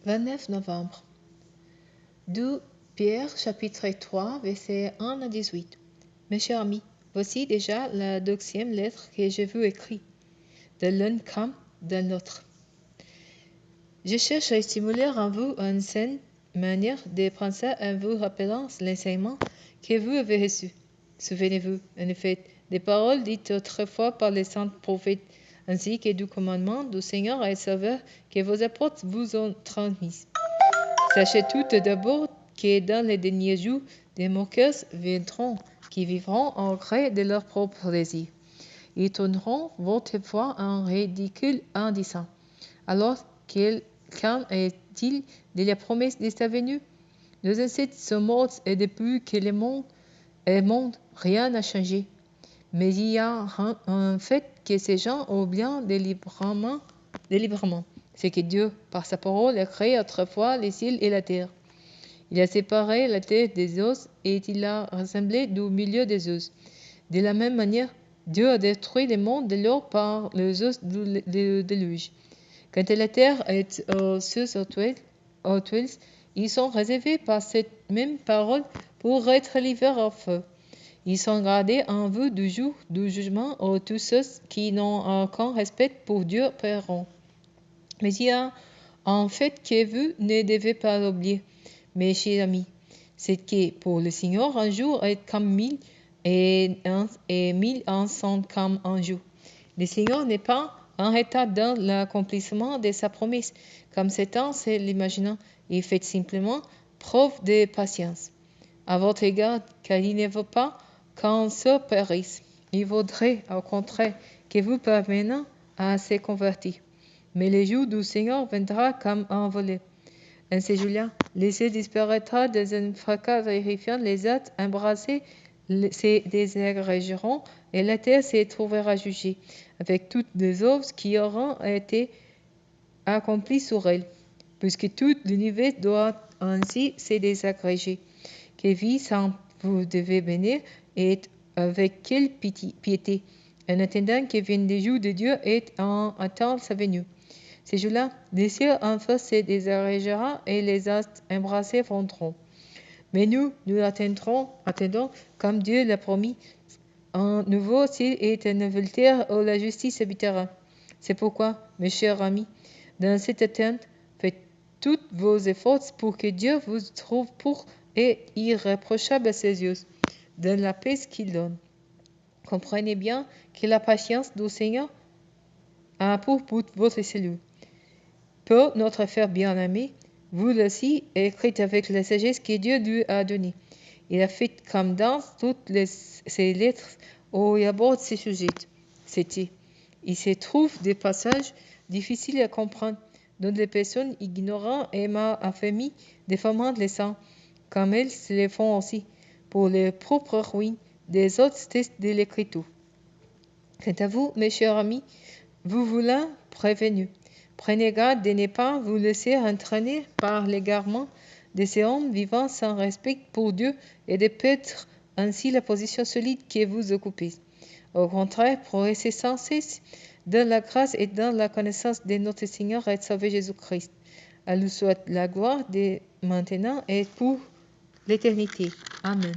29 novembre. 2 Pierre chapitre 3 versets 1 à 18. Mes chers amis, voici déjà la 12e lettre que je vous écris, de l'un comme de l'autre. Je cherche à stimuler en vous une saine manière de penser en vous rappelant l'enseignement que vous avez reçu. Souvenez-vous, en effet, des paroles dites autrefois par les saints prophètes, ainsi que du commandement du Seigneur et Sauveur que vos apôtres vous ont transmis. Sachez tout d'abord que dans les derniers jours, des moqueurs viendront, qui vivront au gré de leur propre plaisir. Ils tourneront votre foi en ridicule en disant: alors qu'en est-il de la promesse de sa venue? Nos ancêtres sont morts et depuis que le monde est monde, rien n'a changé. Mais il y a un fait que ces gens oublient délibérément. C'est que Dieu, par sa parole, a créé autrefois les cieux et la terre. Il a séparé la terre des eaux et il l'a rassemblée du milieu des eaux. De la même manière, Dieu a détruit le monde de l'or par les eaux du déluge. Quand la terre est aux cieux autour, ils sont réservés par cette même parole pour être livrés au feu. Ils sont gardés en vue du jour du jugement où tous ceux qui n'ont aucun respect pour Dieu périront. Mais il y a un fait que vous ne devez pas oublier, mes chers amis, c'est que pour le Seigneur, un jour est comme 1000 et 1000 ans sont comme un jour. Le Seigneur n'est pas en retard dans l'accomplissement de sa promesse, comme Satan se l'imaginant. Il fait simplement preuve de patience à votre égard, car il ne veut pas qu'un seul périsse. Il voudrait, au contraire, que vous parveniez à se convertir. Mais le jour du Seigneur viendra comme un volet. En ce jour-là, le ciel disparaîtra dans un fracas terrifiant, les êtres embrassés se désagrégeront et la terre se trouvera jugée, avec toutes les œuvres qui auront été accomplies sur elle, puisque tout l'univers doit ainsi se désagréger. Que vie sainte vous devez bénir et avec quelle piété, en attendant que vienne le jour de Dieu et en attendant sa venue. Ce jour-là, le ciel en feu se désagrégera et les astres embrassés fondront. Mais nous attendons, comme Dieu l'a promis, un nouveau ciel et une nouvelle terre où la justice habitera. C'est pourquoi, mes chers amis, dans cette attente, faites tous vos efforts pour que Dieu vous trouve pur et irréprochable à ses yeux, dans la paix qu'il donne. Comprenez bien que la patience du Seigneur a pour but votre salut. Paul, notre frère bien-aimé, vous aussi, écrit avec la sagesse que Dieu lui a donnée. Il a fait comme dans toutes ses lettres où il aborde ces sujets. Il se trouve des passages difficiles à comprendre, dont les personnes ignorantes et mal affamées déforment les saints, comme elles le font aussi, pour leur propre ruine, des autres textes de l'Écriture. Quant à vous, mes chers amis, vous voulez prévenus. Prenez garde de ne pas vous laisser entraîner par l'égarement de ces hommes vivant sans respect pour Dieu et de perdre ainsi la position solide que vous occupez. Au contraire, progressez sans cesse dans la grâce et dans la connaissance de notre Seigneur et Sauveur Jésus-Christ. À lui soit la gloire dès maintenant et pour l'éternité. Amen.